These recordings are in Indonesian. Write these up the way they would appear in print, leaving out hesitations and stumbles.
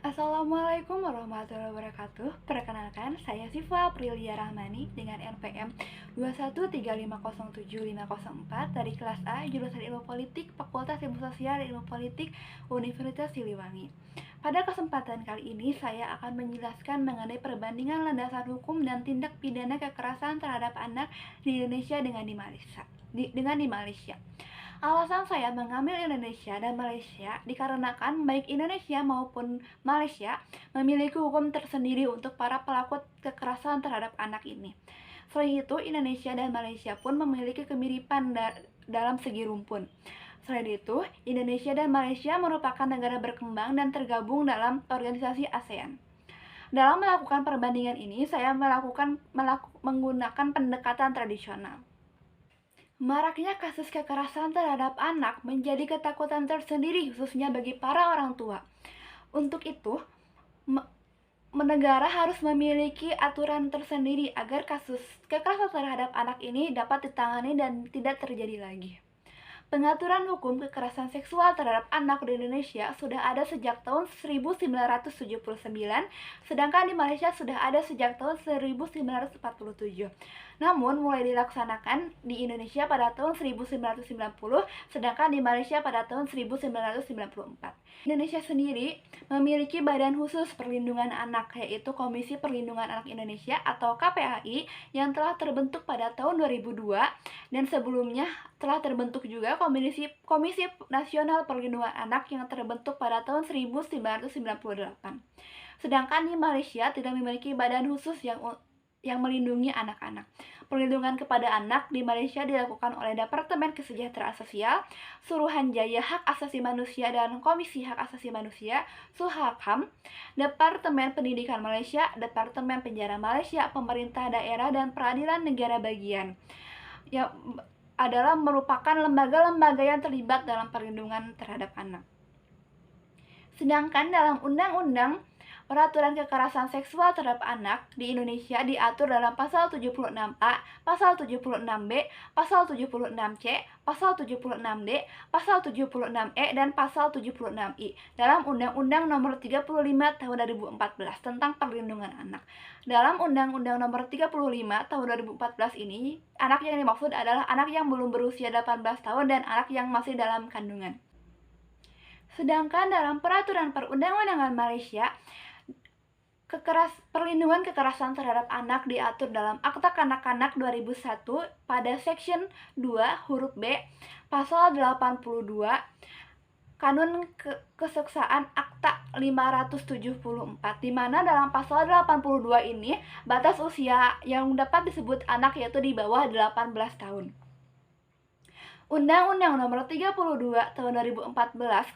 Assalamualaikum warahmatullahi wabarakatuh. Perkenalkan, saya Siva Aprilia Rahmani dengan NPM 213507504 dari kelas A, jurusan Ilmu Politik, Fakultas Ilmu Sosial dan Ilmu Politik, Universitas Siliwangi. Pada kesempatan kali ini, saya akan menjelaskan mengenai perbandingan landasan hukum dan tindak pidana kekerasan terhadap anak di Indonesia dengan di Malaysia. Alasan saya mengambil Indonesia dan Malaysia dikarenakan baik Indonesia maupun Malaysia memiliki hukum tersendiri untuk para pelaku kekerasan terhadap anak ini. Selain itu, Indonesia dan Malaysia pun memiliki kemiripan dalam segi rumpun. Selain itu, Indonesia dan Malaysia merupakan negara berkembang dan tergabung dalam organisasi ASEAN. Dalam melakukan perbandingan ini, saya menggunakan pendekatan tradisional. Maraknya kasus kekerasan terhadap anak menjadi ketakutan tersendiri khususnya bagi para orang tua. Untuk itu, negara harus memiliki aturan tersendiri agar kasus kekerasan terhadap anak ini dapat ditangani dan tidak terjadi lagi. Pengaturan hukum kekerasan seksual terhadap anak di Indonesia sudah ada sejak tahun 1979, sedangkan di Malaysia sudah ada sejak tahun 1947. Namun, mulai dilaksanakan di Indonesia pada tahun 1990, sedangkan di Malaysia pada tahun 1994. Indonesia sendiri memiliki badan khusus perlindungan anak, yaitu Komisi Perlindungan Anak Indonesia atau KPAI yang telah terbentuk pada tahun 2002 dan sebelumnya telah terbentuk juga Komisi Nasional Perlindungan Anak yang terbentuk pada tahun 1998. Sedangkan di Malaysia tidak memiliki badan khusus yang melindungi anak-anak. Perlindungan kepada anak di Malaysia dilakukan oleh Departemen Kesejahteraan Sosial, Suruhanjaya Hak Asasi Manusia dan Komisi Hak Asasi Manusia, Suhakam, Departemen Pendidikan Malaysia, Departemen Penjara Malaysia, Pemerintah Daerah dan Peradilan Negara Bagian. Yang adalah merupakan lembaga-lembaga yang terlibat dalam perlindungan terhadap anak. Sedangkan dalam Undang-Undang Peraturan Kekerasan Seksual Terhadap Anak di Indonesia diatur dalam Pasal 76A, Pasal 76B, Pasal 76C, Pasal 76D, Pasal 76E, dan Pasal 76I dalam Undang-Undang Nomor 35 Tahun 2014 tentang Perlindungan Anak. Dalam Undang-Undang Nomor 35 Tahun 2014 ini, anak yang dimaksud adalah anak yang belum berusia 18 tahun dan anak yang masih dalam kandungan. Sedangkan dalam Peraturan Perundang-undangan Malaysia, perlindungan kekerasan terhadap anak diatur dalam Akta Kanak-Kanak 2001 pada Section 2 huruf B Pasal 82 Kanun Keseksaan Akta 574, di mana dalam Pasal 82 ini batas usia yang dapat disebut anak yaitu di bawah 18 tahun. Undang-Undang Nomor 32 Tahun 2014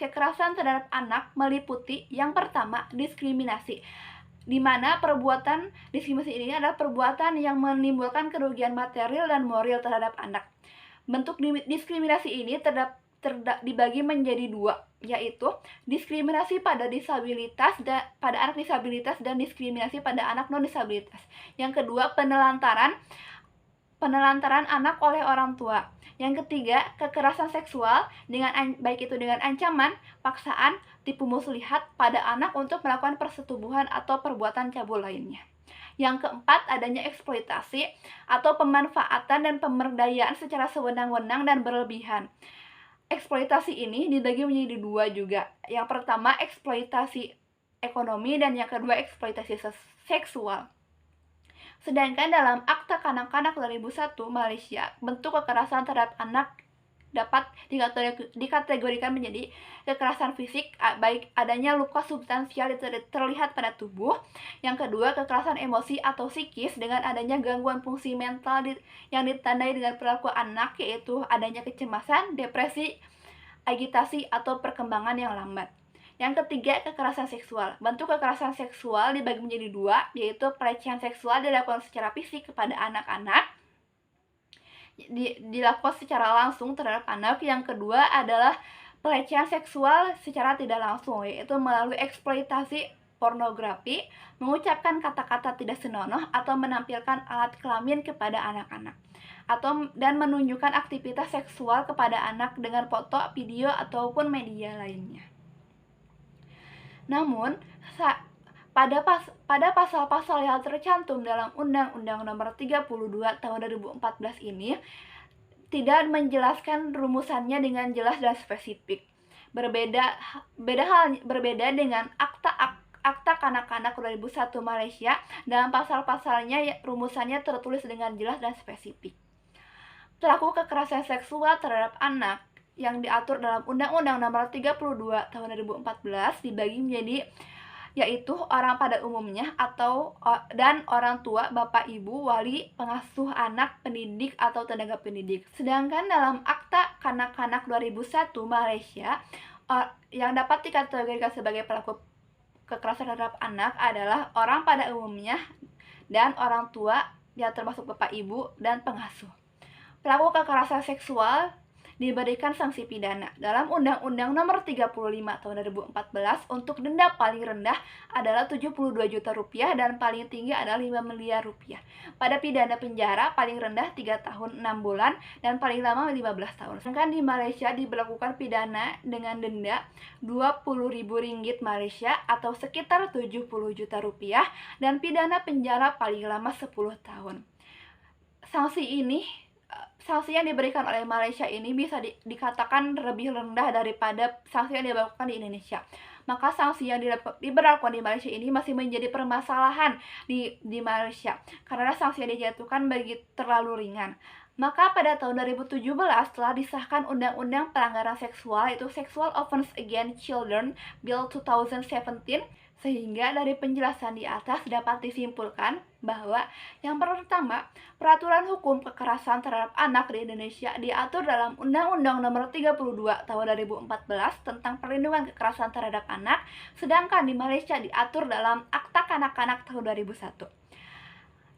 Kekerasan Terhadap Anak meliputi yang pertama diskriminasi, di mana perbuatan diskriminasi ini adalah perbuatan yang menimbulkan kerugian material dan moral terhadap anak. Bentuk diskriminasi ini dibagi menjadi dua, yaitu diskriminasi pada anak disabilitas dan diskriminasi pada anak non disabilitas. Yang kedua, penelantaran anak oleh orang tua. Yang ketiga, kekerasan seksual baik itu dengan ancaman, paksaan, tipu muslihat pada anak untuk melakukan persetubuhan atau perbuatan cabul lainnya. Yang keempat, adanya eksploitasi atau pemanfaatan dan pemberdayaan secara sewenang-wenang dan berlebihan. Eksploitasi ini dibagi menjadi dua juga. Yang pertama, eksploitasi ekonomi dan yang kedua, eksploitasi seksual. Sedangkan dalam Akta Kanak-Kanak 2001 Malaysia, bentuk kekerasan terhadap anak dapat dikategorikan menjadi kekerasan fisik, baik adanya luka substansial terlihat pada tubuh. Yang kedua, kekerasan emosi atau psikis dengan adanya gangguan fungsi mental yang ditandai dengan perilaku anak, yaitu adanya kecemasan, depresi, agitasi, atau perkembangan yang lambat. Yang ketiga, kekerasan seksual. Bentuk kekerasan seksual dibagi menjadi dua, yaitu pelecehan seksual dilakukan secara fisik kepada anak-anak, dilakukan secara langsung terhadap anak. Yang kedua adalah pelecehan seksual secara tidak langsung, yaitu melalui eksploitasi pornografi, mengucapkan kata-kata tidak senonoh atau menampilkan alat kelamin kepada anak-anak, dan menunjukkan aktivitas seksual kepada anak dengan foto, video, ataupun media lainnya. Namun, pada pasal-pasal yang tercantum dalam Undang-Undang Nomor 32 Tahun 2014 ini tidak menjelaskan rumusannya dengan jelas dan spesifik. Berbeda dengan Akta Kanak-Kanak 2001 Malaysia, dalam pasal-pasalnya rumusannya tertulis dengan jelas dan spesifik. Pelaku kekerasan seksual terhadap anak yang diatur dalam Undang-Undang Nomor 32 Tahun 2014 dibagi menjadi yaitu orang pada umumnya dan orang tua, bapak, ibu, wali, pengasuh anak, pendidik atau tenaga pendidik. Sedangkan dalam Akta Kanak-Kanak 2001 Malaysia, yang dapat dikategorikan sebagai pelaku kekerasan terhadap anak adalah orang pada umumnya dan orang tua yang termasuk bapak, ibu, dan pengasuh. Pelaku kekerasan seksual diberikan sanksi pidana. Dalam Undang-Undang Nomor 35 Tahun 2014 untuk denda paling rendah adalah 72 juta rupiah dan paling tinggi adalah 5 miliar rupiah. Pada pidana penjara paling rendah 3 tahun 6 bulan dan paling lama 15 tahun. Sedangkan di Malaysia diberlakukan pidana dengan denda 20.000 ringgit Malaysia atau sekitar 70 juta rupiah dan pidana penjara paling lama 10 tahun. Sanksi yang diberikan oleh Malaysia ini bisa dikatakan lebih rendah daripada sanksi yang diberlakukan di Indonesia. Maka sanksi yang diberlakukan di Malaysia ini masih menjadi permasalahan di Malaysia karena sanksi yang dijatuhkan terlalu ringan. Maka pada tahun 2017 telah disahkan Undang-Undang Pelanggaran Seksual, yaitu Sexual Offense Against Children Bill 2017, sehingga dari penjelasan di atas dapat disimpulkan bahwa yang pertama, peraturan hukum kekerasan terhadap anak di Indonesia diatur dalam Undang-Undang Nomor 32 Tahun 2014 tentang perlindungan kekerasan terhadap anak, sedangkan di Malaysia diatur dalam Akta Kanak-Kanak Tahun 2001.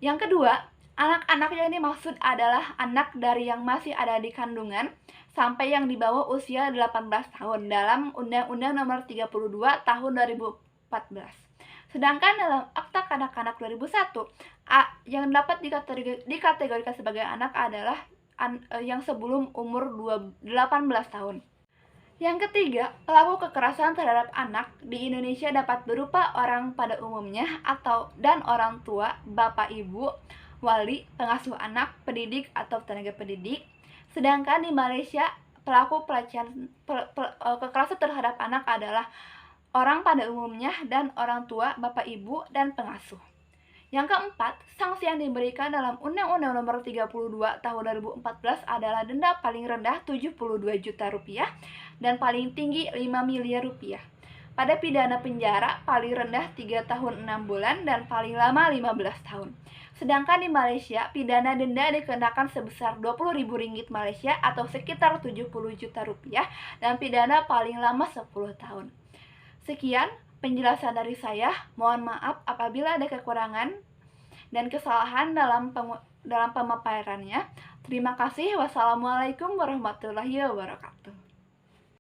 Yang kedua, anak-anak yang dimaksud adalah anak dari yang masih ada di kandungan sampai yang di bawah usia 18 tahun dalam Undang-Undang Nomor 32 Tahun 2014. Sedangkan dalam Akta Kanak-Kanak 2001, yang dapat dikategorikan sebagai anak adalah yang sebelum umur 18 tahun. Yang ketiga, pelaku kekerasan terhadap anak di Indonesia dapat berupa orang pada umumnya dan orang tua, bapak, ibu, wali, pengasuh anak, pendidik atau tenaga pendidik. Sedangkan di Malaysia, pelaku kekerasan terhadap anak adalah orang pada umumnya dan orang tua, bapak, ibu, dan pengasuh. Yang keempat, sanksi yang diberikan dalam Undang-Undang Nomor 32 Tahun 2014 adalah denda paling rendah 72 juta rupiah dan paling tinggi 5 miliar rupiah. Pada pidana penjara paling rendah 3 tahun 6 bulan dan paling lama 15 tahun. Sedangkan di Malaysia, pidana denda dikenakan sebesar 20.000 ringgit Malaysia atau sekitar 70 juta rupiah dan pidana paling lama 10 tahun. Sekian penjelasan dari saya. Mohon maaf apabila ada kekurangan dan kesalahan dalam pemaparannya. Terima kasih. Wassalamualaikum warahmatullahi wabarakatuh.